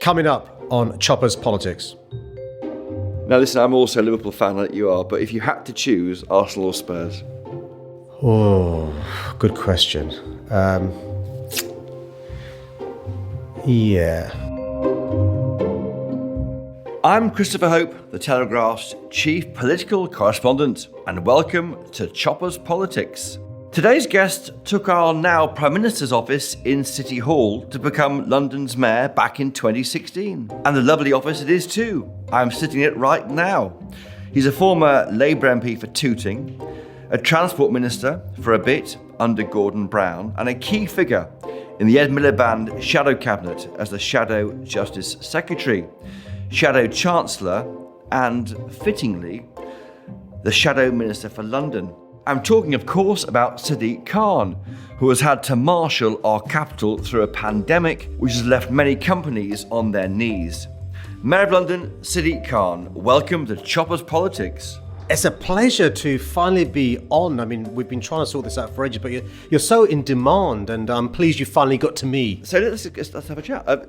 Coming up on Chopper's Politics. Now listen, I'm also a Liverpool fan like you are, but if you had to choose Arsenal or Spurs? Oh, good question. Yeah. I'm Christopher Hope, the Telegraph's chief political correspondent, and welcome to Chopper's Politics. Today's guest took our now Prime Minister's office in City Hall to become London's mayor back in 2016. And a lovely office it is too. I'm sitting in it right now. He's a former Labour MP for Tooting, a transport minister for a bit under Gordon Brown, and a key figure in the Ed Miliband Shadow Cabinet as the Shadow Justice Secretary, Shadow Chancellor, and, fittingly, the Shadow Minister for London. I'm talking, of course, about Sadiq Khan, who has had to marshal our capital through a pandemic which has left many companies on their knees. Mayor of London, Sadiq Khan, welcome to Chopper's Politics. It's a pleasure to finally be on. I mean, we've been trying to sort this out for ages, but you're so in demand, and I'm pleased you finally got to me. So let's have a chat.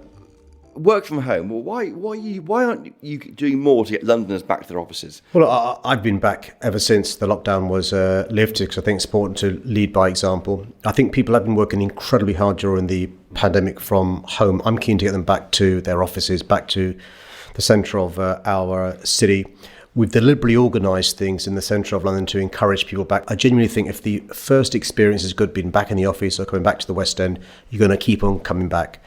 Work from home. Well, why aren't you doing more to get Londoners back to their offices? Well, I've been back ever since the lockdown was lifted, because I think it's important to lead by example. I think people have been working incredibly hard during the pandemic from home. I'm keen to get them back to their offices, back to the centre of our city. We've deliberately organised things in the centre of London to encourage people back. I genuinely think if the first experience is good, being back in the office or coming back to the West End, you're going to keep on coming back.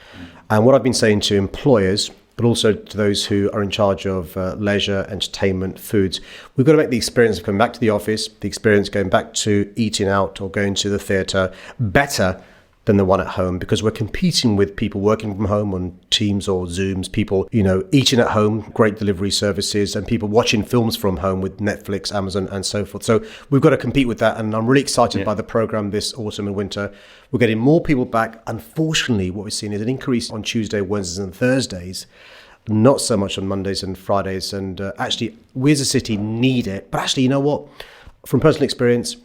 And what I've been saying to employers, but also to those who are in charge of leisure, entertainment, foods, we've got to make the experience of coming back to the office, the experience going back to eating out or going to the theatre better than the one at home, because we're competing with people working from home on Teams or Zooms, people, eating at home, great delivery services, and people watching films from home with Netflix, Amazon, and so forth. So we've got to compete with that, and I'm really excited by the programme this autumn and winter. We're getting more people back. Unfortunately, what we're seeing is an increase on Tuesday, Wednesdays, and Thursdays, not so much on Mondays and Fridays. And actually, we as a city need it. But actually, you know what? From personal experience,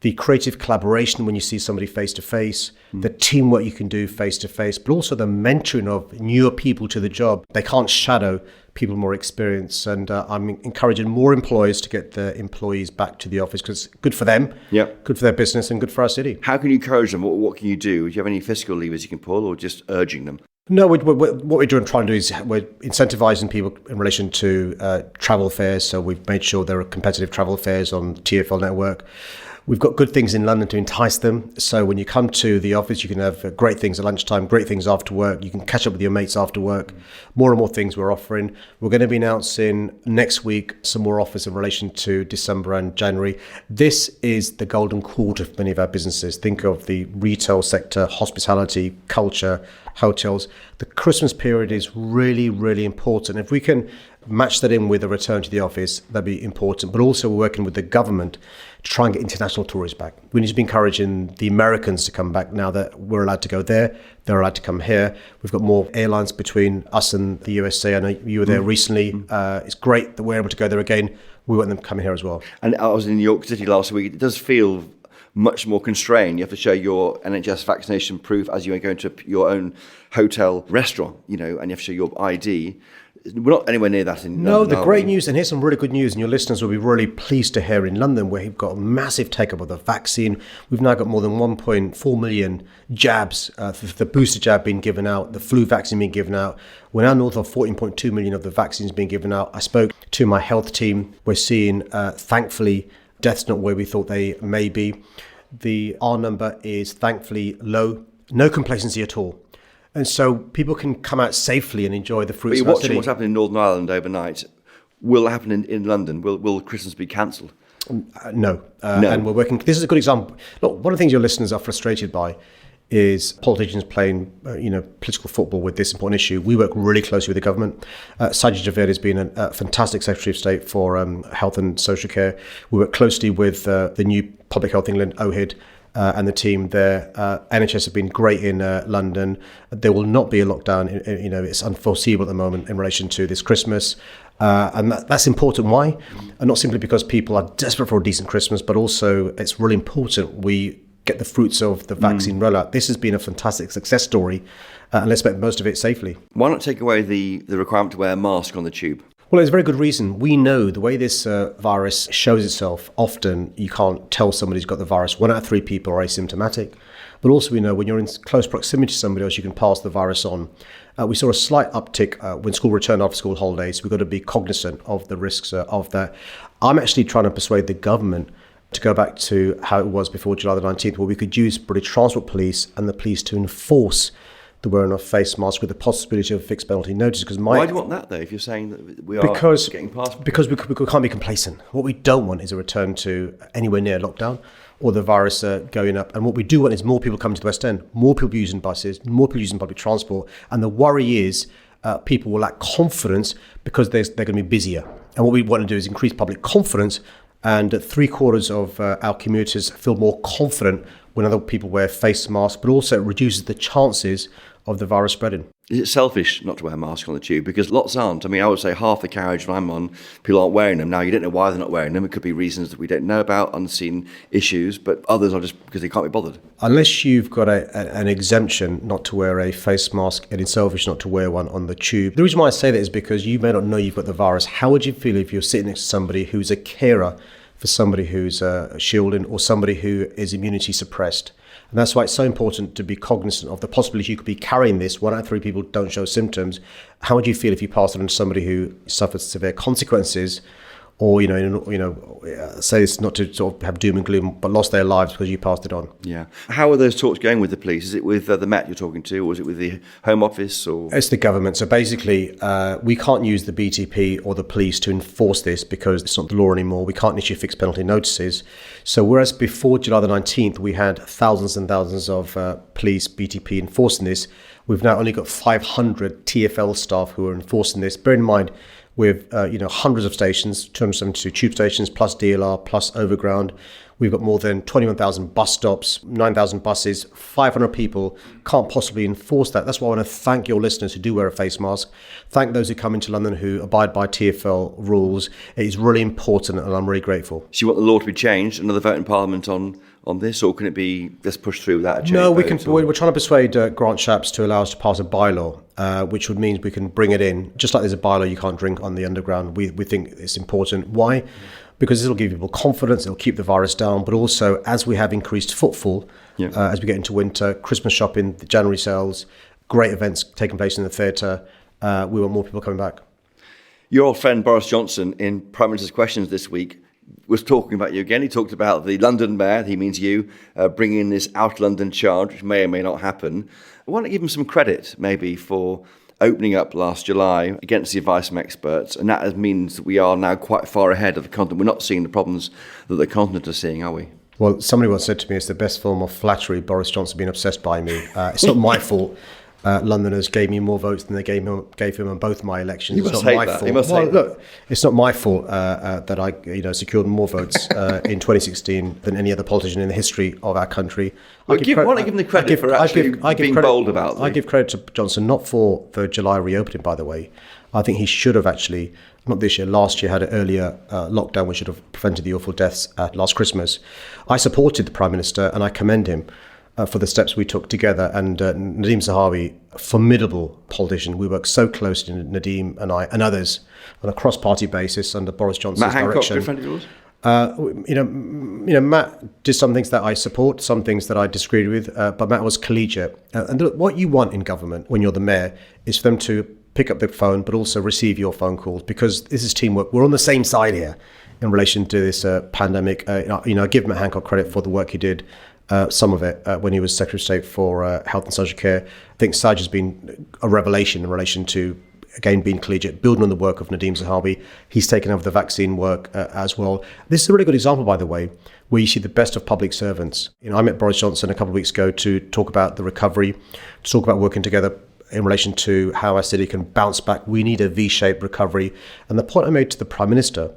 the creative collaboration when you see somebody face-to-face, the teamwork you can do face-to-face, but also the mentoring of newer people to the job. They can't shadow people more experienced, and I'm encouraging more employers to get their employees back to the office, because it's good for them, good for their business, and good for our city. How can you encourage them? What can you do? Do you have any fiscal levers you can pull, or just urging them? No, what we're doing, trying to do is we're incentivising people in relation to travel fares. So we've made sure there are competitive travel fares on TfL network. We've got good things in London to entice them. So when you come to the office, you can have great things at lunchtime, great things after work. You can catch up with your mates after work. More and more things we're offering. We're going to be announcing next week some more offers in relation to December and January. This is the golden quarter for many of our businesses. Think of the retail sector, hospitality, culture, hotels. The Christmas period is really, really important. If we can match that in with a return to the office, that'd be important. But also we're working with the government to try and get international tourists back. We need to be encouraging the Americans to come back now that we're allowed to go there. They're allowed to come here. We've got more airlines between us and the USA. I know you were there recently. It's great that we're able to go there again. We want them coming here as well. And I was in New York City last week. It does feel much more constrained. You have to show your NHS vaccination proof as you go into your own hotel restaurant, and you have to show your ID. We're not anywhere near that in London. No, the great news, and here's some really good news, and your listeners will be really pleased to hear in London, where we've got a massive take-up of the vaccine. We've now got more than 1.4 million jabs, the booster jab being given out, the flu vaccine being given out. We're now north of 14.2 million of the vaccines being given out. I spoke to my health team. We're seeing, thankfully, deaths not where we thought they may be. The R number is thankfully low. No complacency at all. And so people can come out safely and enjoy the fruits of our city. But you're watching what's happening in Northern Ireland overnight. Will it happen in London? Will Christmas be cancelled? No. And we're working. This is a good example. Look, one of the things your listeners are frustrated by is politicians playing, political football with this important issue. We work really closely with the government. Sajid Javid has been a fantastic Secretary of State for Health and Social Care. We work closely with the new Public Health England, OHID, and the team there. NHS have been great in London. There will not be a lockdown. It's unforeseeable at the moment in relation to this Christmas. And that's important. Why? And not simply because people are desperate for a decent Christmas, but also it's really important we get the fruits of the vaccine rollout. This has been a fantastic success story, and let's make most of it safely. Why not take away the requirement to wear a mask on the tube? Well, there's a very good reason. We know the way this virus shows itself, often you can't tell somebody's got the virus. 1 out of 3 people are asymptomatic. But also we know when you're in close proximity to somebody else, you can pass the virus on. We saw a slight uptick when school returned after school holidays. We've got to be cognizant of the risks of that. I'm actually trying to persuade the government to go back to how it was before July the 19th, where we could use British Transport Police and the police to enforce the wearing of face masks with the possibility of fixed penalty notice. Why do you want that, though, if you're saying that we are getting past? Because we can't be complacent. What we don't want is a return to anywhere near lockdown or the virus going up. And what we do want is more people coming to the West End, more people using buses, more people using public transport. And the worry is people will lack confidence because they're going to be busier. And what we want to do is increase public confidence, and 3/4 of our commuters feel more confident when other people wear face masks, but also it reduces the chances of the virus spreading. Is it selfish not to wear a mask on the tube? Because lots aren't. I mean, I would say half the carriage when I'm on, people aren't wearing them. Now, you don't know why they're not wearing them. It could be reasons that we don't know about, unseen issues, but others are just because they can't be bothered. Unless you've got an exemption not to wear a face mask, it is selfish not to wear one on the tube. The reason why I say that is because you may not know you've got the virus. How would you feel if you're sitting next to somebody who's a carer for somebody who's shielding or somebody who is immunity suppressed? And that's why it's so important to be cognizant of the possibility you could be carrying this. 1 out of 3 people don't show symptoms. How would you feel if you passed it on to somebody who suffers severe consequences, or say it's not to sort of have doom and gloom, but lost their lives because you passed it on? Yeah. How are those talks going with the police? Is it with the Met you're talking to, or is it with the Home Office? Or it's the government. So basically, we can't use the BTP or the police to enforce this because it's not the law anymore. We can't issue fixed penalty notices. So whereas before July the 19th, we had thousands and thousands of police, BTP enforcing this, we've now only got 500 TfL staff who are enforcing this. Bear in mind, with hundreds of stations, 272 tube stations, plus DLR, plus overground. We've got more than 21,000 bus stops, 9,000 buses, 500 people. Can't possibly enforce that. That's why I want to thank your listeners who do wear a face mask. Thank those who come into London who abide by TfL rules. It is really important, and I'm really grateful. So you want the law to be changed, another vote in Parliament on this, or can it be just pushed through without a change? No, we're trying to persuade Grant Shapps to allow us to pass a bylaw, which would mean we can bring it in. Just like there's a bylaw you can't drink on the underground, we think it's important. Why? Because this will give people confidence, it'll keep the virus down, but also as we have increased footfall, as we get into winter, Christmas shopping, the January sales, great events taking place in the theatre, we want more people coming back. Your old friend Boris Johnson, in Prime Minister's Questions this week, was talking about you again. He talked about the London mayor, he means you, bringing this out London charge, which may or may not happen. I want to give him some credit, maybe, for opening up last July against the advice from experts, and that means that we are now quite far ahead of the continent. We're not seeing the problems that the continent are seeing, are we? Well, somebody once said to me, it's the best form of flattery, Boris Johnson being obsessed by me. It's not my fault. Londoners gave me more votes than they gave him on both my elections. You must hate that. You must hate that. Look, it's not my fault that I secured more votes in 2016 than any other politician in the history of our country. I want to give him the credit for actually being bold about it. I give credit to Johnson, not for the July reopening, by the way. I think he should have actually, not this year, last year had an earlier lockdown which should have prevented the awful deaths at last Christmas. I supported the Prime Minister and I commend him for the steps we took together. And Nadeem Zahawi, a formidable politician. We worked so closely, Nadeem and I and others, on a cross-party basis under Boris Johnson's direction. Matt Hancock, good friend of yours? Matt did some things that I support, some things that I disagreed with, but Matt was collegiate. And look, what you want in government when you're the mayor is for them to pick up the phone, but also receive your phone calls, because this is teamwork. We're on the same side here in relation to this pandemic. I give Matt Hancock credit for the work he did. Some of it when he was Secretary of State for Health and Social Care. I think Saj has been a revelation in relation to, again, being collegiate, building on the work of Nadeem Zahawi. He's taken over the vaccine work as well. This is a really good example, by the way, where you see the best of public servants. I met Boris Johnson a couple of weeks ago to talk about the recovery, to talk about working together in relation to how our city can bounce back. We need a V-shaped recovery. And the point I made to the Prime Minister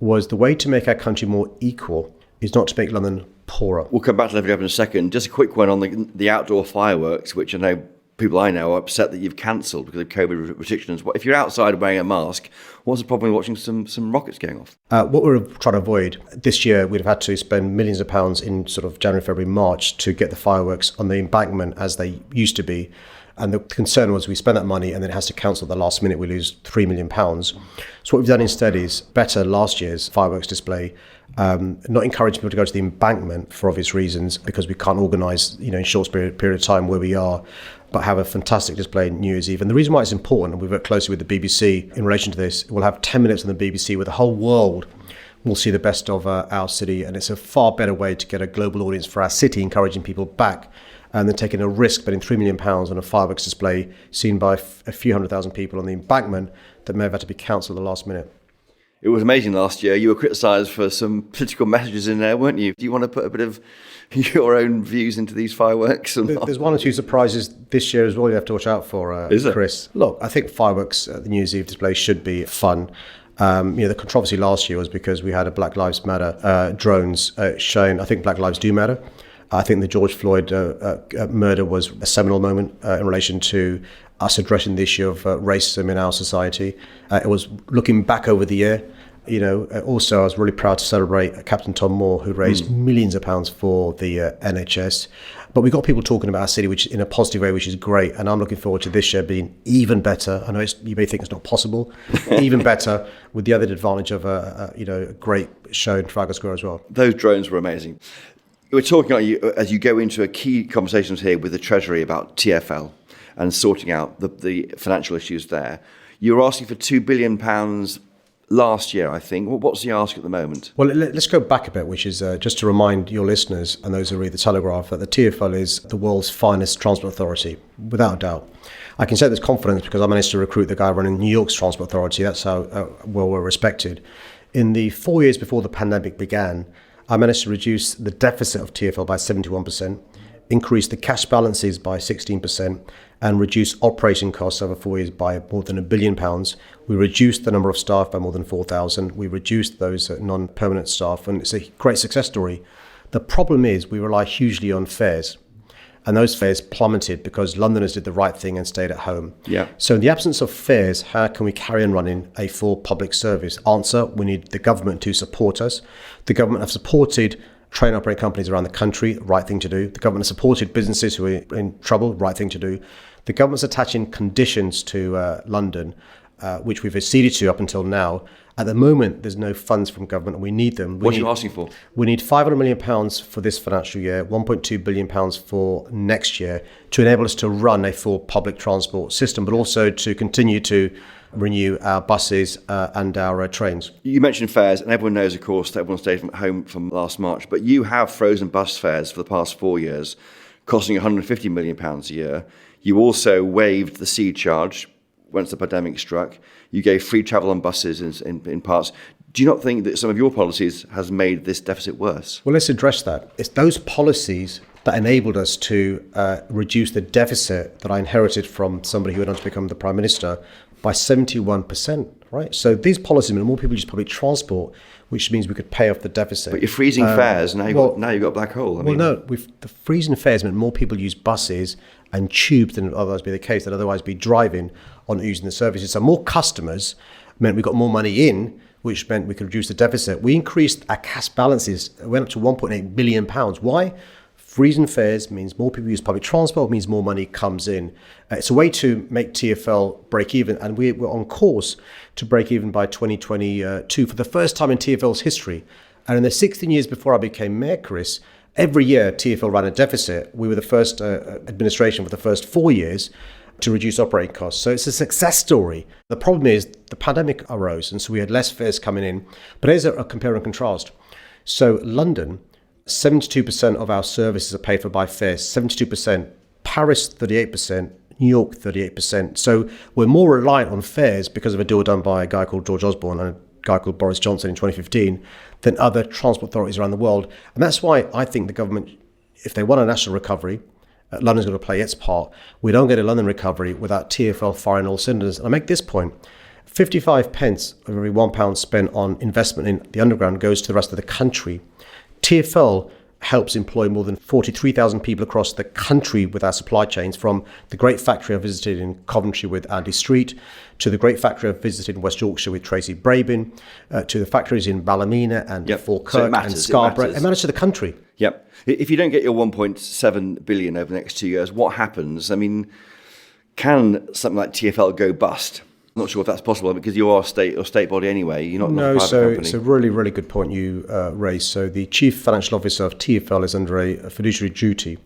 was the way to make our country more equal is not to make London poorer. We'll come back to that in a second. Just a quick one on the outdoor fireworks, which I know people I know are upset that you've cancelled because of COVID restrictions. If you're outside wearing a mask, what's the problem with watching some rockets going off? What we're trying to avoid this year, we'd have had to spend millions of pounds in sort of January, February, March to get the fireworks on the embankment as they used to be. And the concern was we spend that money and then it has to cancel at the last minute. We lose £3 million. So what we've done instead is better last year's fireworks display, not encouraging people to go to the embankment for obvious reasons because we can't organise, in short period of time where we are, but have a fantastic display on New Year's Eve. And the reason why it's important, and we work closely with the BBC in relation to this, we'll have 10 minutes on the BBC where the whole world will see the best of our city. And it's a far better way to get a global audience for our city, encouraging people back and then taking a risk, spending £3 million on a fireworks display seen by a few 100,000 people on the embankment that may have had to be cancelled at the last minute. It was amazing last year. You were criticised for some political messages in there, weren't you? Do you want to put a bit of your own views into these fireworks? There's one or two surprises this year as well you have to watch out for, Chris. Look, I think fireworks at the New Year's Eve display should be fun. The controversy last year was because we had a Black Lives Matter drones showing, I think Black Lives do matter. I think the George Floyd murder was a seminal moment in relation to us addressing the issue of racism in our society. It was looking back over the year. Also, I was really proud to celebrate Captain Tom Moore, who raised millions of pounds for the NHS. But we got people talking about our city, which in a positive way, which is great. And I'm looking forward to this year being even better. I know you may think it's not possible, even better, with the added advantage of a great show in Trafalgar Square as well. Those drones were amazing. We're talking as you go into a key conversations here with the Treasury about TfL and sorting out the financial issues there. You were asking for £2 billion last year, I think. What's the ask at the moment? Well, let's go back a bit, which is just to remind your listeners and those who read the Telegraph that the TfL is the world's finest transport authority, without a doubt. I can say this confidence because I managed to recruit the guy running New York's transport authority. That's how well we're respected. In the 4 years before the pandemic began, I managed to reduce the deficit of TfL by 71%, increase the cash balances by 16%, and reduce operating costs over 4 years by more than £1 billion. We reduced the number of staff by more than 4,000. We reduced those non-permanent staff, and it's a great success story. The problem is we rely hugely on fares, and those fares plummeted because Londoners did the right thing and stayed at home. Yeah. So in the absence of fares, how can we carry on running a full public service? Answer, we need the government to support us. The government have supported train operating companies around the country, right thing to do. The government has supported businesses who are in trouble, right thing to do. The government's attaching conditions to London, which we've acceded to up until now. At the moment, there's no funds from government and we need them. What are you asking for? We need £500 million for this financial year, £1.2 billion for next year to enable us to run a full public transport system, but also to continue to renew our buses and our trains. You mentioned fares, and everyone knows, of course, that everyone stayed from home from last March, but you have frozen bus fares for the past 4 years, costing £150 million a year. You also waived the sea charge once the pandemic struck. You gave free travel on buses in parts. Do you not think that some of your policies has made this deficit worse? Well, let's address that. It's those policies that enabled us to reduce the deficit that I inherited from somebody who went on to become the Prime Minister by 71%, right? So these policies mean more people use public transport, which means we could pay off the deficit. But you're freezing fares, now you've got a black hole. The freezing fares meant more people use buses and tubes than would otherwise be the case, than otherwise be driving on using the services. So more customers meant we got more money in, which meant we could reduce the deficit. We increased our cash balances, it went up to £1.8 billion. Why? Freezing fares means more people use public transport, means more money comes in. It's a way to make TfL break even, and we're on course to break even by 2022 for the first time in TfL's history. And in the 16 years before I became mayor, Chris, every year TfL ran a deficit. We were the first administration for the first 4 years to reduce operating costs. So it's a success story. The problem is the pandemic arose, and so we had less fares coming in. But here's a compare and contrast. So London, 72% of our services are paid for by fares, 72%, Paris 38%, New York 38%. So we're more reliant on fares because of a deal done by a guy called George Osborne and a guy called Boris Johnson in 2015 than other transport authorities around the world. And that's why I think the government, if they want a national recovery, London's got to play its part. We don't get a London recovery without TfL firing all cylinders. And I make this point, 55 pence of every £1 spent on investment in the underground goes to the rest of the country. TfL helps employ more than 43,000 people across the country with our supply chains, from the great factory I visited in Coventry with Andy Street, to the great factory I visited in West Yorkshire with Tracy Brabin, to the factories in Ballymena and Falkirk and Scarborough. It matters to the country. Yep. If you don't get your 1.7 billion over the next 2 years, what happens? I mean, can something like TfL go bust? I'm not sure if that's possible because you are a state body anyway. You're not a private company. It's a really, really good point you raised. So the Chief Financial Officer of TfL is under a fiduciary duty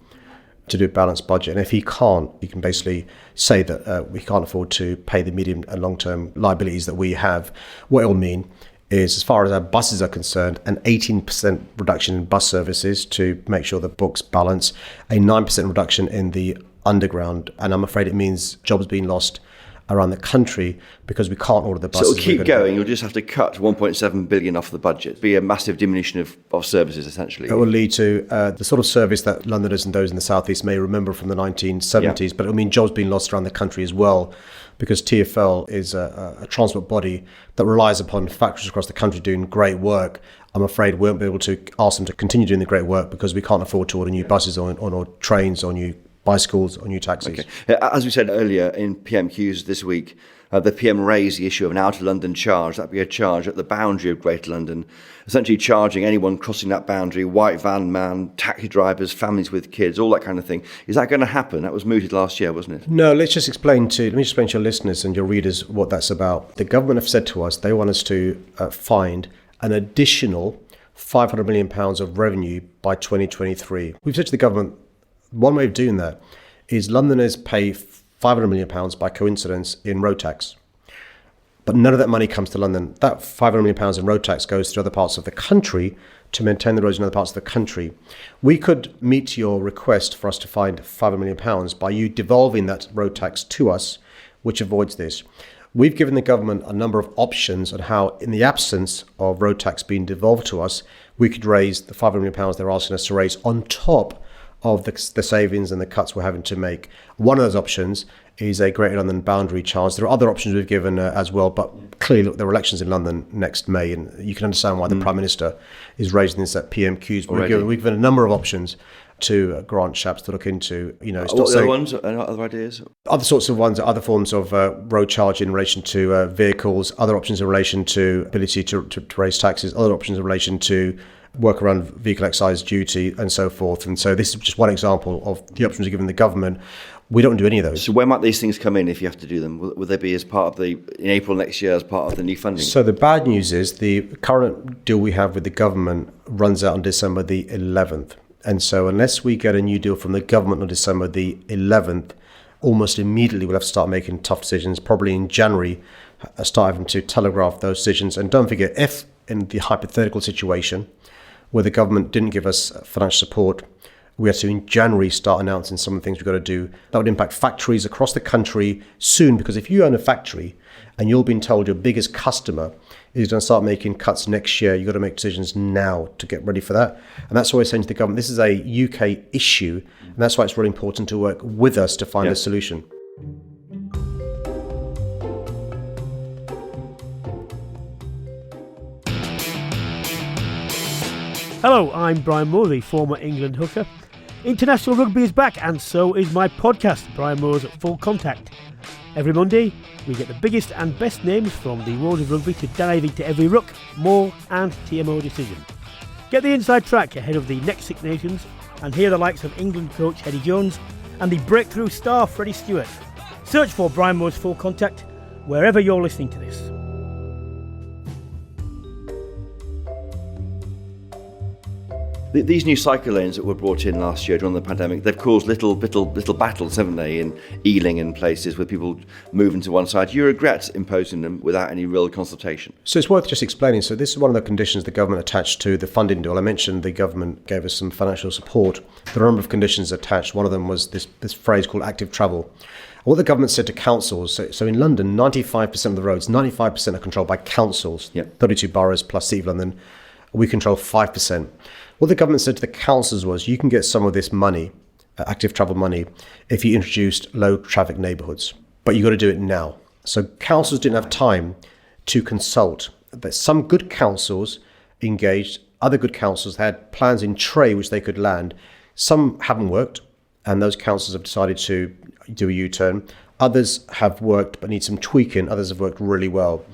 to do a balanced budget. And if he can't, he can basically say that we can't afford to pay the medium and long-term liabilities that we have. What it will mean is, as far as our buses are concerned, an 18% reduction in bus services to make sure the books balance, a 9% reduction in the underground. And I'm afraid it means jobs being lost around the country because we can't order the buses. So it'll keep going. You'll just have to cut 1.7 billion off the budget. Be a massive diminution of services, essentially. It will lead to the sort of service that Londoners and those in the southeast may remember from the 1970s, but it'll mean jobs being lost around the country as well, because TfL is a transport body that relies upon factories across the country doing great work. I'm afraid we won't be able to ask them to continue doing the great work because we can't afford to order new buses or trains or new bicycles or new taxis. Okay. As we said earlier in PMQs this week, the PM raised the issue of an out-of-London charge. That'd be a charge at the boundary of Greater London, essentially charging anyone crossing that boundary, white van man, taxi drivers, families with kids, all that kind of thing. Is that going to happen? That was mooted last year, wasn't it? No, let me just explain to your listeners and your readers what that's about. The government have said to us they want us to find an additional £500 million of revenue by 2023. We've said to the government, one way of doing that is Londoners pay £500 million by coincidence in road tax. But none of that money comes to London. That £500 million in road tax goes to other parts of the country to maintain the roads in other parts of the country. We could meet your request for us to find £500 million by you devolving that road tax to us, which avoids this. We've given the government a number of options on how, in the absence of road tax being devolved to us, we could raise the £500 million they're asking us to raise on top of the savings and the cuts we're having to make. One of those options is a Greater London boundary charge. There are other options we've given as well, but clearly, look, there are elections in London next May, and you can understand why the Prime Minister is raising this at PMQs. We've given a number of options to Grant Shapps to look into. What other ones? Other ideas? Other sorts of ones, other forms of road charge in relation to vehicles, other options in relation to ability to raise taxes, other options in relation to work around vehicle excise duty and so forth. And so this is just one example of the options we're giving the government. We don't do any of those. So where might these things come in if you have to do them? Will they be as part of in April next year as part of the new funding? So the bad news is the current deal we have with the government runs out on December the 11th. And so unless we get a new deal from the government on December the 11th, almost immediately we'll have to start making tough decisions. Probably in January, start having to telegraph those decisions. And don't forget, if in the hypothetical situation where the government didn't give us financial support, we have to in January start announcing some of the things we've got to do. That would impact factories across the country soon, because if you own a factory and you're being told your biggest customer is going to start making cuts next year, you've got to make decisions now to get ready for that. And that's why we're saying to the government, this is a UK issue, and that's why it's really important to work with us to find a solution. Hello, I'm Brian Moore, the former England hooker. International rugby is back, and so is my podcast, Brian Moore's Full Contact. Every Monday, we get the biggest and best names from the world of rugby to dive into every ruck, maul and TMO decision. Get the inside track ahead of the next Six Nations and hear the likes of England coach Eddie Jones and the breakthrough star Freddie Stewart. Search for Brian Moore's Full Contact wherever you're listening to this. These new cycle lanes that were brought in last year during the pandemic, they've caused little battles, haven't they, in Ealing and places with people moving to one side. You regret imposing them without any real consultation? So it's worth just explaining. So this is one of the conditions the government attached to the funding deal. I mentioned the government gave us some financial support. There are a number of conditions attached. One of them was this phrase called active travel. What the government said to councils, so in London, 95% of the roads, 95% are controlled by councils, 32 boroughs plus City of London. We control 5%. What the government said to the councils was, you can get some of this money, active travel money, if you introduced low traffic neighbourhoods, but you've got to do it now. So councils didn't have time to consult. But some good councils engaged Other good councils had plans in tray which they could land. Some haven't worked, and those councils have decided to do a U-turn. Others have worked but need some tweaking. Others have worked really well.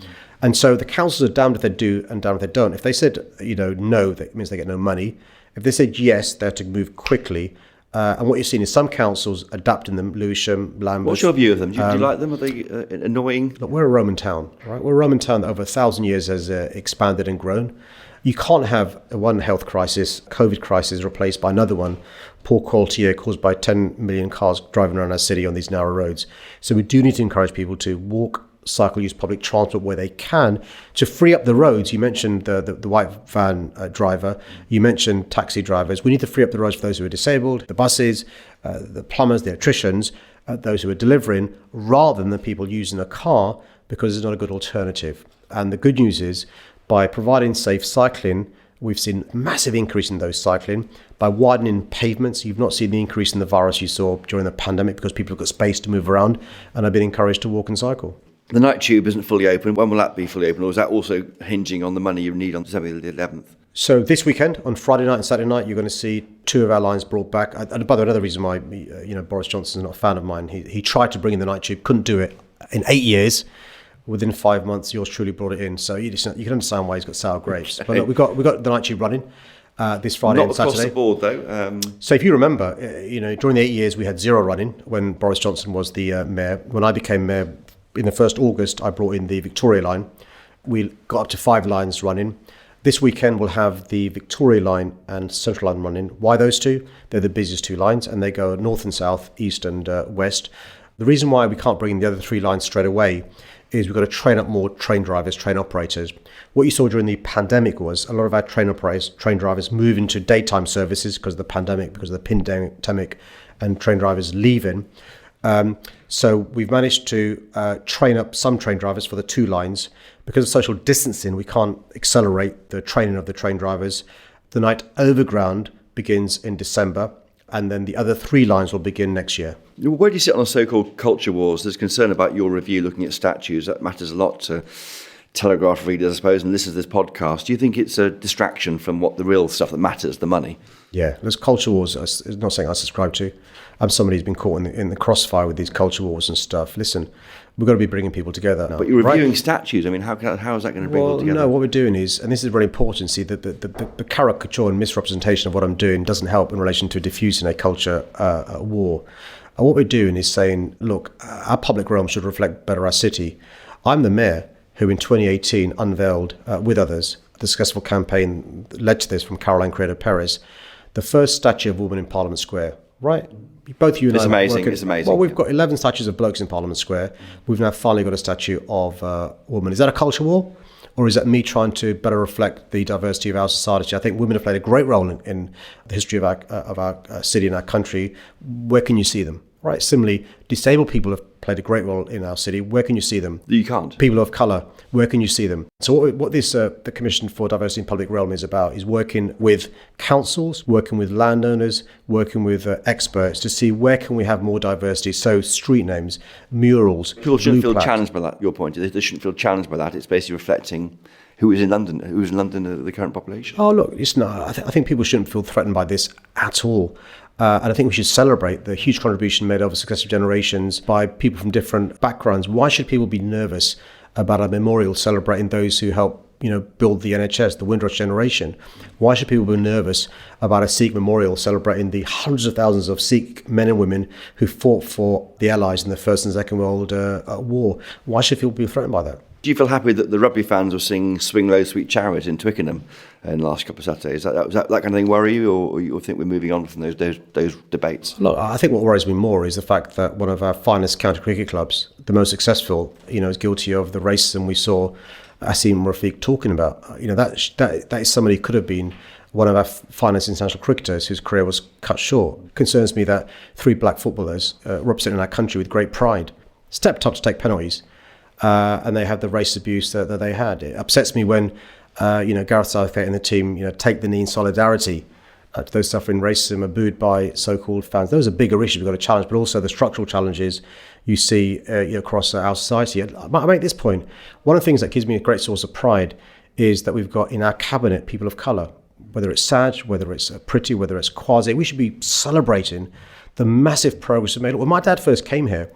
And so the councils are damned if they do and damned if they don't. If they said, no, that means they get no money. If they said yes, they have to move quickly. And what you're seeing is some councils adapting them, Lewisham, Lambeth. What's your view of them? Do you like them? Are they annoying? Look, we're a Roman town, right? We're a Roman town that over 1,000 years has expanded and grown. You can't have one health crisis, COVID crisis, replaced by another one, poor quality air caused by 10 million cars driving around our city on these narrow roads. So we do need to encourage people to walk, cycle, use public transport where they can to free up the roads. You mentioned the white van driver. You mentioned taxi drivers. We need to free up the roads for those who are disabled, the buses, the plumbers, the electricians, those who are delivering, rather than the people using a car, because it's not a good alternative. And the good news is, by providing safe cycling, we've seen a massive increase in those cycling. By widening pavements, you've not seen the increase in the virus you saw during the pandemic because people have got space to move around and have been encouraged to walk and cycle. The night tube isn't fully open. When will that be fully open? Or is that also hinging on the money you need on December the 11th? So this weekend, on Friday night and Saturday night, you're going to see 2 of our lines brought back. And by the way, another reason why Boris Johnson's not a fan of mine, he tried to bring in the night tube, couldn't do it in 8 years. Within 5 months, yours truly brought it in. So you can understand why he's got sour grapes. But look, we've got the night tube running this Friday and Saturday. Not across the board, though. So if you remember, during the 8 years, we had 0 running when Boris Johnson was the mayor. When I became mayor in the 1st August, I brought in the Victoria line. We got up to 5 lines running. This weekend, we'll have the Victoria line and Central line running. Why those two? They're the busiest 2 lines, and they go north and south, east and west. The reason why we can't bring in the other 3 lines straight away is we've got to train up more train drivers, train operators. What you saw during the pandemic was a lot of our train operators, train drivers move into daytime services because of the pandemic, because of the pandemic, and train drivers leaving. So we've managed to train up some train drivers for the 2 lines. Because of social distancing, we can't accelerate the training of the train drivers. The night overground begins in December, and then the other 3 lines will begin next year. Where do you sit on the so-called culture wars? There's concern about your review looking at statues. That matters a lot to Telegraph readers, I suppose, and listeners to this podcast. Do you think it's a distraction from what the real stuff that matters, the money? Yeah, there's culture wars. It's not something I subscribe to. I'm somebody who's been caught in the crossfire with these culture wars and stuff. Listen, we've got to be bringing people together now. But you're reviewing statues. I mean, how is that going to bring people together? No, what we're doing is, and this is very important, see, the caricature and misrepresentation of what I'm doing doesn't help in relation to diffusing a culture war. And what we're doing is saying, look, our public realm should reflect better our city. I'm the mayor who in 2018 unveiled, with others, the successful campaign that led to this from Caroline Criado-Perez, the first statue of a woman in Parliament Square, right? Both you and it's I amazing. It's amazing. Well, we've got 11 statues of blokes in Parliament Square. We've now finally got a statue of a woman. Is that a culture war? Or is that me trying to better reflect the diversity of our society? I think women have played a great role in the history of our city and our country. Where can you see them? Right. Similarly, disabled people have played a great role in our city. Where can you see them? You can't. People of colour, where can you see them? So what this the Commission for Diversity in Public Realm is about is working with councils, working with landowners, working with experts to see where can we have more diversity. So street names, murals. People shouldn't feel challenged by that. Your point is they shouldn't feel challenged by that. It's basically reflecting who is in London, the current population. Oh look, it's not. I think people shouldn't feel threatened by this at all. And I think we should celebrate the huge contribution made over successive generations by people from different backgrounds. Why should people be nervous about a memorial celebrating those who helped, build the NHS, the Windrush generation? Why should people be nervous about a Sikh memorial celebrating the hundreds of thousands of Sikh men and women who fought for the Allies in the First and Second World War? Why should people be threatened by that? Do you feel happy that the rugby fans were singing Swing Low, Sweet Chariot in Twickenham in the last couple of Saturdays? Does that kind of thing worry you, or you think we're moving on from those debates? Look, I think what worries me more is the fact that one of our finest county cricket clubs, the most successful, is guilty of the racism we saw Asim Rafiq talking about. That is somebody who could have been one of our finest international cricketers whose career was cut short. It concerns me that 3 black footballers representing our country with great pride stepped up to take penalties. And they had the race abuse that they had. It upsets me when, Gareth Southgate and the team, take the knee in solidarity to those suffering racism, are booed by so-called fans. Those are bigger issues we've got to challenge, but also the structural challenges you see across our society. I make this point. One of the things that gives me a great source of pride is that we've got in our cabinet people of colour. whether it's sad, whether it's pretty, whether it's quasi. We should be celebrating the massive progress we made. When my dad first came here,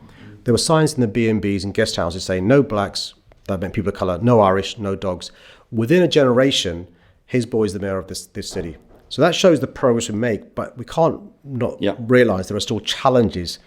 there were signs in the B&Bs and guest houses saying no blacks, that meant people of colour, no Irish, no dogs. Within a generation, his boy is the mayor of this city. So that shows the progress we make, but we can't not realise there are still challenges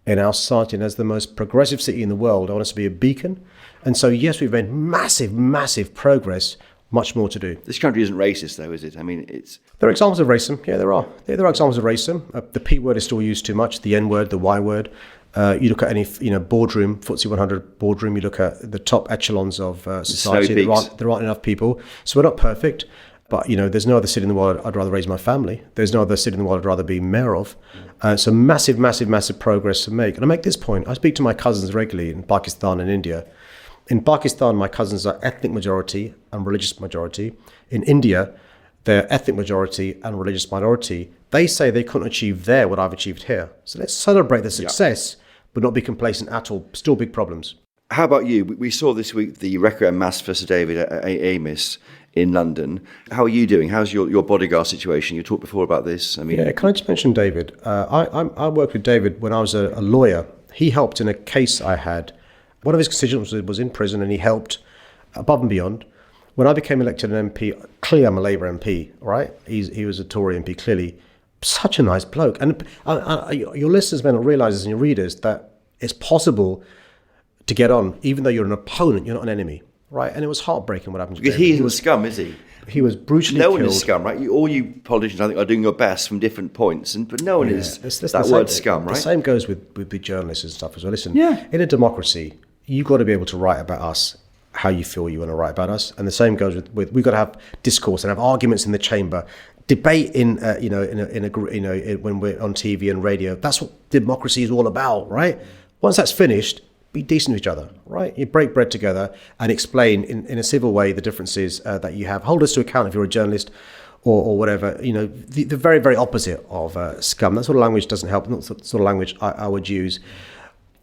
in our society. And as the most progressive city in the world, I want us to be a beacon. And so, yes, we've made massive, massive progress, much more to do. This country isn't racist, though, is it? I mean, it's... There are examples of racism. Yeah, there are. There are examples of racism. The P word is still used too much, the N word, the Y word. You look at any boardroom, FTSE 100 boardroom, you look at the top echelons of society, there aren't enough people. So we're not perfect. But, there's no other city in the world I'd rather raise my family. There's no other city in the world I'd rather be mayor of. So massive, massive, massive progress to make. And I make this point. I speak to my cousins regularly in Pakistan and India. In Pakistan, my cousins are ethnic majority and religious majority. In India, they're ethnic majority and religious minority. They say they couldn't achieve there what I've achieved here. So let's celebrate the success, but not be complacent at all. Still big problems. How about you? We saw this week the Requiem Mass for Sir David Amis in London. How are you doing? How's your bodyguard situation? You talked before about this. I mean, can I just mention David? I worked with David when I was a lawyer. He helped in a case I had. One of his constituents was in prison, and he helped above and beyond. When I became elected an MP, clearly I'm a Labour MP, right? He was a Tory MP, clearly. Such a nice bloke. And your listeners may not realise this, and your readers, that it's possible to get on, even though you're an opponent, you're not an enemy, right? And it was heartbreaking what happened to because David. He isn't scum, is he? He was brutally killed. No one is scum, right? All you politicians, I think, are doing your best from different points, but no one is that word scum, right? The same goes with the journalists and stuff as well. Listen, in a democracy, you've got to be able to write about us how you feel you want to write about us. And the same goes with we've got to have discourse and have arguments in the chamber, debate when we're on TV and radio. That's what democracy is all about, right? Once that's finished, be decent to each other, right? You break bread together and explain in a civil way the differences that you have. Hold us to account if you're a journalist or whatever. The very, very opposite of scum. That sort of language doesn't help. Not the sort of language I would use.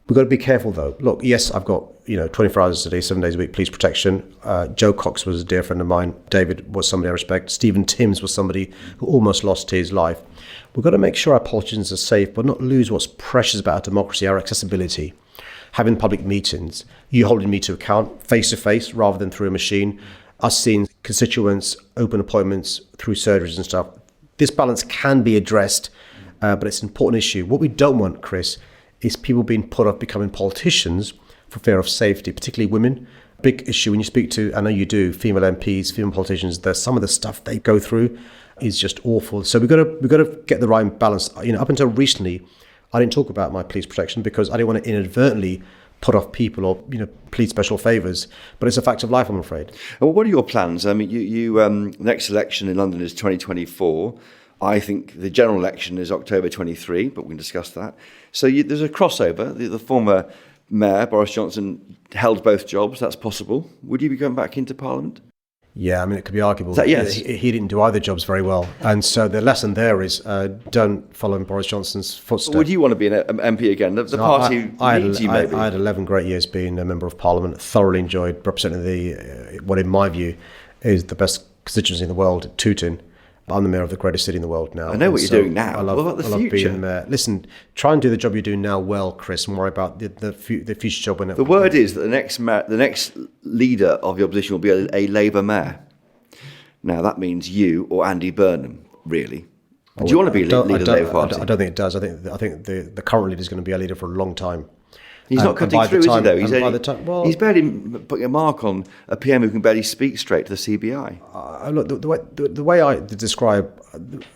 We've got to be careful, though. Look, yes, I've got 24 hours a day, 7 days a week, police protection. Joe Cox was a dear friend of mine. David was somebody I respect. Stephen Timms was somebody who almost lost his life. We've got to make sure our politicians are safe, but not lose what's precious about our democracy, our accessibility. Having public meetings, you holding me to account face-to-face rather than through a machine, us seeing constituents, open appointments through surgeries and stuff. This balance can be addressed, but it's an important issue. What we don't want, Chris, is people being put off becoming politicians for fear of safety, particularly women. Big issue when you speak to, I know you do, female MPs, female politicians, some of the stuff they go through is just awful. So we've got to get the right balance. Up until recently, I didn't talk about my police protection because I didn't want to inadvertently put off people or plead special favours. But it's a fact of life, I'm afraid. Well, what are your plans? I mean, you next election in London is 2024. I think the general election is October 23, but we can discuss that. So there's a crossover. The former mayor, Boris Johnson, held both jobs. That's possible. Would you be going back into Parliament? Yeah, I mean, it could be arguable. Yes. He didn't do either jobs very well. And so the lesson there is don't follow in Boris Johnson's footsteps. Would you want to be an MP again? The party needs you, maybe. I had 11 great years being a member of Parliament, thoroughly enjoyed representing what in my view is the best constituency in the world, Tooting. I'm the mayor of the greatest city in the world now. I know what you're doing now. What about the future? Being mayor. Listen, try and do the job you're doing now well, Chris, and worry about the future job. The word is that the next leader of the opposition will be a Labour mayor. Now, that means you or Andy Burnham, really. Do you want to be leader of the Labour Party? I don't think it does. I think the current leader is going to be a leader for a long time. He's not cutting through, is he, though? He's barely putting a mark on a PM who can barely speak straight to the CBI. Look, the way I describe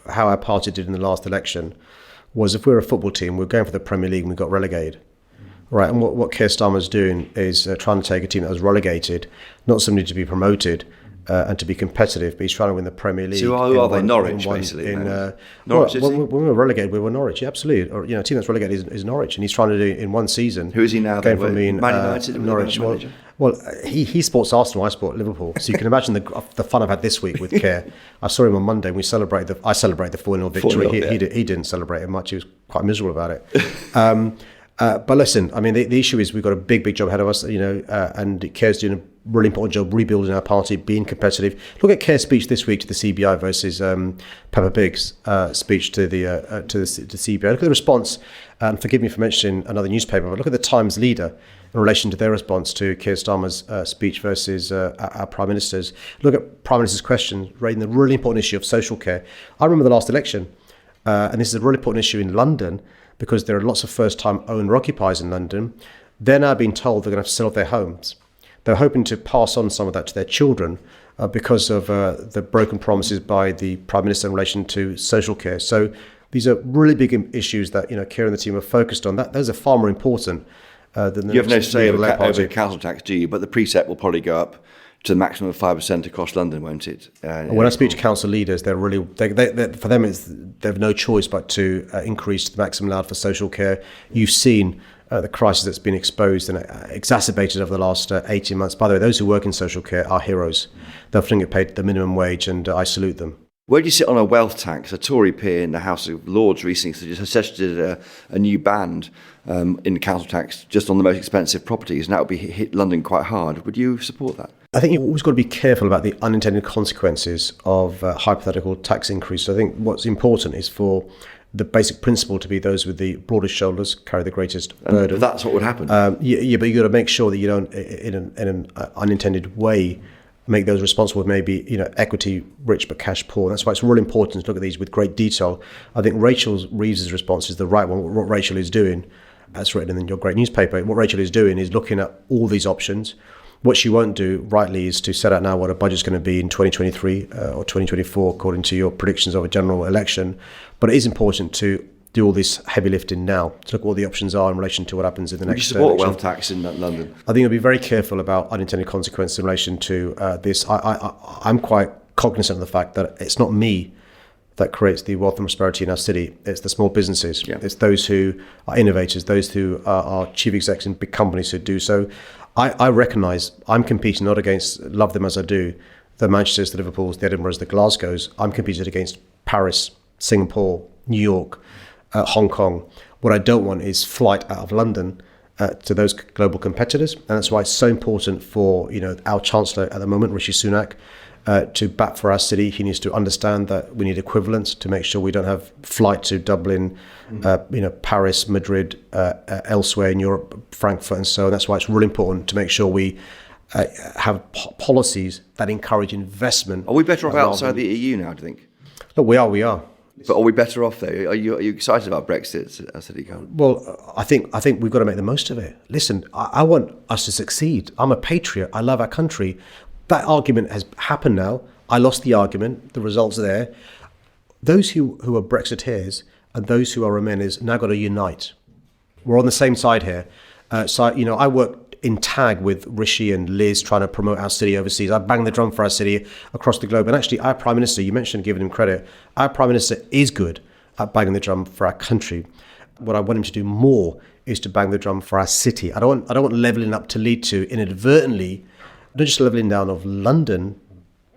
how our party did in the last election was if we were a football team, we were going for the Premier League and we got relegated. Right, and what Keir Starmer's doing is trying to take a team that was relegated, not somebody to be promoted, and to be competitive, but he's trying to win the Premier League. So who are they? Norwich, basically. Norwich, when we were relegated, we were Norwich, absolutely. Or, a team that's relegated is Norwich, and he's trying to do it in one season. Who is he now? Going from being Man United, Norwich. Well, he sports Arsenal, I sport Liverpool. So you can imagine the fun I've had this week with Keir. I saw him on Monday, and I celebrated the 4-0 victory. He didn't celebrate it much. He was quite miserable about it. But listen, I mean, the issue is we've got a big job ahead of us, and Keir's doing really important job rebuilding our party, being competitive. Look at Kerr's speech this week to the CBI versus Peppa Pig's speech to the CBI. Look at the response, and forgive me for mentioning another newspaper, but look at the Times leader in relation to their response to Keir Starmer's speech versus our Prime Minister's. Look at Prime Minister's questions, raising the really important issue of social care. I remember the last election, and this is a really important issue in London, because there are lots of first-time owner-occupiers in London. They're now being told they're going to have to sell off their homes. They're hoping to pass on some of that to their children because of the broken promises by the Prime Minister in relation to social care. So these are really big issues that Keir and the team are focused on. Those are far more important than the... You have no say over council tax, do you? But the precept will probably go up to the maximum of 5% across London, won't it? When I speak to council leaders, they're really, for them, they have no choice but to increase the maximum allowed for social care. You've seen the crisis that's been exposed and exacerbated over the last 18 months. By the way, those who work in social care are heroes. They're often get paid the minimum wage, and I salute them. Where do you sit on a wealth tax? A Tory peer in the House of Lords recently suggested a new ban in council tax just on the most expensive properties, and that would be hit London quite hard. Would you support that? I think you've always got to be careful about the unintended consequences of hypothetical tax increase. I think what's important is for the basic principle to be those with the broadest shoulders carry the greatest burden. That's what would happen. But you've got to make sure that you don't, in an unintended way, make those responsible maybe equity rich but cash poor. That's why it's really important to look at these with great detail. I think Rachel Reeves' response is the right one. What Rachel is doing, as written in your great newspaper, what Rachel is doing is looking at all these options. What she won't do, rightly, is to set out now what a budget's going to be in 2023 or 2024, according to your predictions of a general election. But it is important to do all this heavy lifting now, to look at what the options are in relation to what happens in the next election. Would you support wealth tax in London? I think you'll be very careful about unintended consequences in relation to this. I'm quite cognizant of the fact that it's not me that creates the wealth and prosperity in our city. It's the small businesses. Yeah. It's those who are innovators, those who are chief execs in big companies who do so. I recognise I'm competing not against, love them as I do, the Manchesters, the Liverpools, the Edinburghs, the Glasgows. I'm competing against Paris, Singapore, New York, Hong Kong. What I don't want is flight out of London to those global competitors. And that's why it's so important for our Chancellor at the moment, Rishi Sunak, to bat for our city. He needs to understand that we need equivalence to make sure we don't have flight to Dublin, Paris, Madrid, elsewhere in Europe, Frankfurt, and so on. That's why it's really important to make sure we have policies that encourage investment. Are we better off outside the EU now, do you think? Look, we are. But are we better off there? Are you excited about Brexit, Sadiq Khan? Well, I think we've got to make the most of it. Listen, I want us to succeed. I'm a patriot. I love our country. That argument has happened now. I lost the argument. The results are there. Those who are Brexiteers and those who are Remainers now got to unite. We're on the same side here. I worked in tag with Rishi and Liz trying to promote our city overseas. I bang the drum for our city across the globe. And actually, our Prime Minister, you mentioned giving him credit, our Prime Minister is good at banging the drum for our country. What I want him to do more is to bang the drum for our city. I don't want levelling up to lead to inadvertently not just levelling down of London,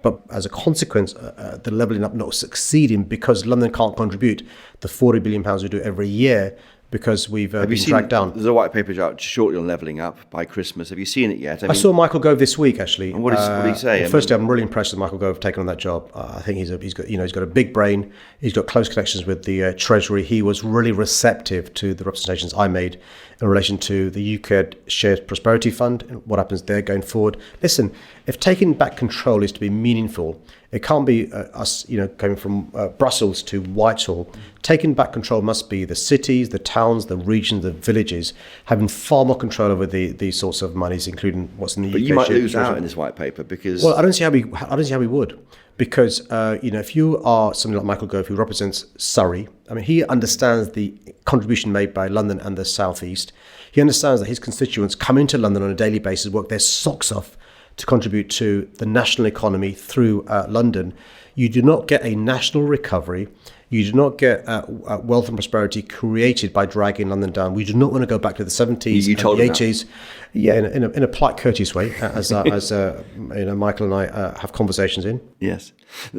but as a consequence, the levelling up not succeeding because London can't contribute the £40 billion we do every year because we've been dragged down. There's a white paper out shortly on levelling up by Christmas. Have you seen it yet? I saw Michael Gove this week, actually. And what did he say? Well, firstly, I'm really impressed with Michael Gove taking on that job. I think he's got a big brain. He's got close connections with the Treasury. He was really receptive to the representations I made in relation to the UK Shared Prosperity Fund and what happens there going forward. Listen, if taking back control is to be meaningful, it can't be us, going from Brussels to Whitehall. Taking back control must be the cities, the towns, the regions, the villages, having far more control over these sorts of monies, including what's in the UK. But you might lose out in this white paper because... Well, I don't see how we would. Because, if you are somebody like Michael Gove, who represents Surrey, I mean, he understands the contribution made by London and the South East. He understands that his constituents come into London on a daily basis, work their socks off to contribute to the national economy through London. You do not get a national recovery. You do not get wealth and prosperity created by dragging London down. We do not want to go back to the 70s and the 80s. Yeah, in a polite, courteous way, as Michael and I have conversations in. Yes.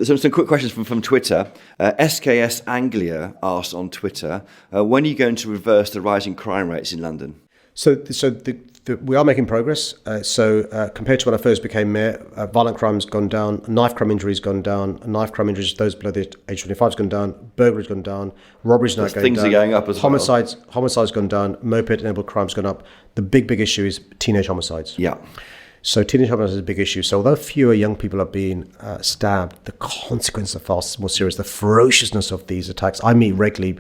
Some quick questions from Twitter. SKS Anglia asked on Twitter, when are you going to reverse the rising crime rates in London? So the We are making progress. Compared to when I first became mayor, violent crime's gone down, knife crime injuries gone down, knife crime injuries, those below the age 25 has gone down, burglary's gone down, robbery's now going down. Things are going up as well. Homicides gone down, moped-enabled crime's gone up. The big issue is teenage homicides. Yeah. So teenage homicides is a big issue. So although fewer young people are being stabbed, the consequences are far more serious. The ferociousness of these attacks. I meet regularly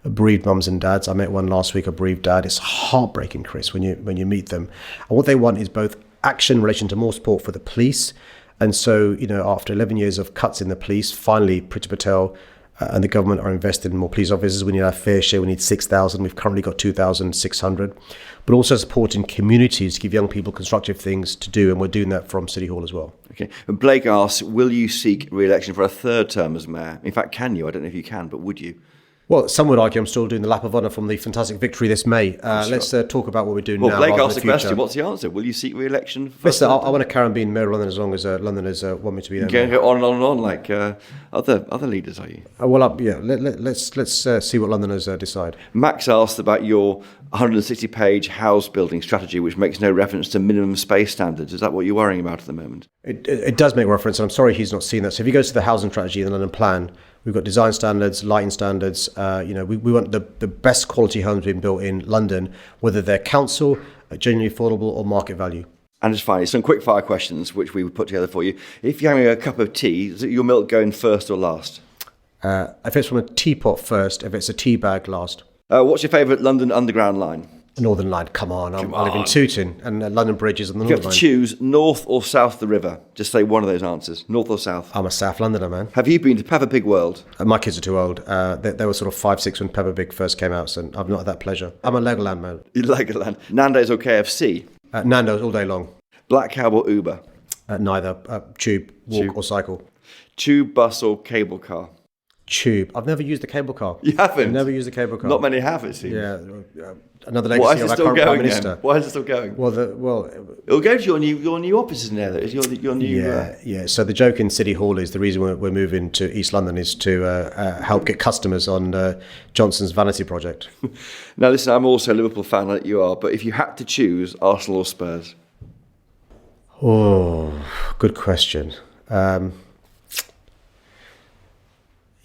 bereaved mums and dads. I met one last week, a bereaved dad. It's heartbreaking, Chris, when you meet them. And what they want is both action in relation to more support for the police. And so, after 11 years of cuts in the police, finally Priti Patel and the government are invested in more police officers. We need our fair share. We need 6,000. We've currently got 2,600. But also supporting communities to give young people constructive things to do. And we're doing that from City Hall as well. Okay. And Blake asks, will you seek re-election for a third term as mayor? In fact, can you? I don't know if you can, but would you? Well, some would argue I'm still doing the lap of honour from the fantastic victory this May. Let's talk about what we're doing now. Well, Blake asked the question. What's the answer? Will you seek re-election? Listen, I want to carry on being mayor of London as long as Londoners want me to be there. You're going to go on and on and on like other leaders, are you? Let's see what Londoners decide. Max asked about your 160-page house building strategy, which makes no reference to minimum space standards. Is that what you're worrying about at the moment? It does make reference, and I'm sorry he's not seen that. So if he goes to the housing strategy in the London plan, we've got design standards, lighting standards. We want the best quality homes being built in London, whether they're council, genuinely affordable, or market value. And just finally, some quick fire questions which we would put together for you. If you're having a cup of tea, is it your milk going first or last? If it's from a teapot first, if it's a tea bag, last. What's your favourite London Underground line? Northern Line, come on. I live in Tooting, and London Bridge is on the Northern Line. You have to choose north or south of the river. Just say one of those answers, north or south. I'm a South Londoner, man. Have you been to Peppa Pig World? My kids are too old. They were sort of 5, 6 when Peppa Pig first came out, so I've not had that pleasure. I'm a Legoland man. You Legoland. Nando's or KFC? Nando's all day long. Black cab or Uber? Neither. Tube, walk or cycle. Tube, bus or cable car? Tube. I've never used the cable car. You haven't? I've never used the cable car. Not many have, it seems. Yeah. Another legacy of our current Prime Minister. Why is it still going? Well, it'll go to your new offices in there. Your new. Yeah. So the joke in City Hall is the reason we're moving to East London is to help get customers on Johnson's vanity project. Now, listen, I'm also a Liverpool fan like you are, but if you had to choose Arsenal or Spurs? Oh, good question.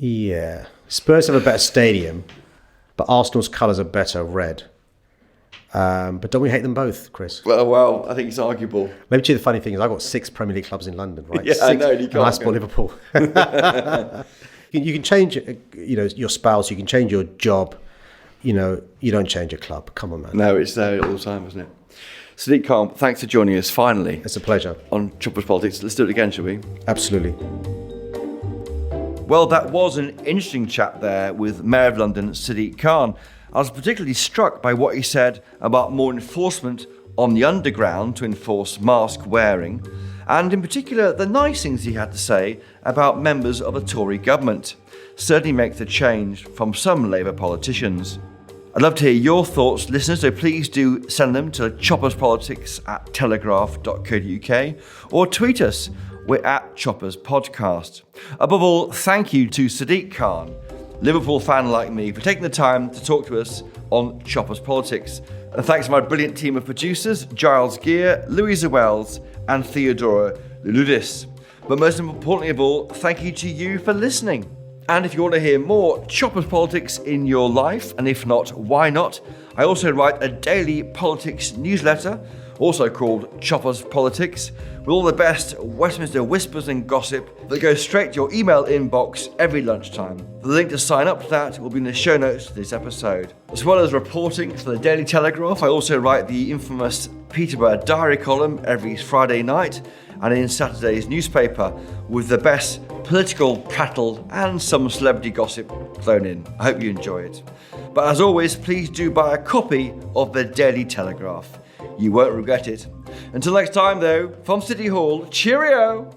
Yeah. Spurs have a better stadium, but Arsenal's colours are better, red. But don't we hate them both, Chris? Well, I think it's arguable. Maybe the funny thing is I've got 6 Premier League clubs in London, right? Yeah, 6, I know. You can't. And I support Liverpool. You can change, your spouse. You can change your job. You don't change a club. Come on, man. No, it's there all the time, isn't it? Sadiq Khan, thanks for joining us finally. It's a pleasure. On Choppers Politics. Let's do it again, shall we? Absolutely. Well, that was an interesting chat there with Mayor of London, Sadiq Khan. I was particularly struck by what he said about more enforcement on the underground to enforce mask wearing, and in particular the nice things he had to say about members of the Tory government. Certainly makes a change from some Labour politicians. I'd love to hear your thoughts, listeners, so please do send them to chopperspolitics@telegraph.co.uk or tweet us. We're at Choppers Podcast. Above all, thank you to Sadiq Khan, Liverpool fan like me, for taking the time to talk to us on Choppers Politics. And thanks to my brilliant team of producers, Giles Gear, Louisa Wells, and Theodora Luludis. But most importantly of all, thank you to you for listening. And if you want to hear more Choppers Politics in your life, and if not, why not? I also write a daily politics newsletter, also called Choppers Politics, with all the best Westminster whispers and gossip that goes straight to your email inbox every lunchtime. The link to sign up to that will be in the show notes to this episode. As well as reporting for the Daily Telegraph, I also write the infamous Peterborough Diary column every Friday night and in Saturday's newspaper with the best political prattle and some celebrity gossip thrown in. I hope you enjoy it. But as always, please do buy a copy of the Daily Telegraph. You won't regret it. Until next time, though, from City Hall, cheerio!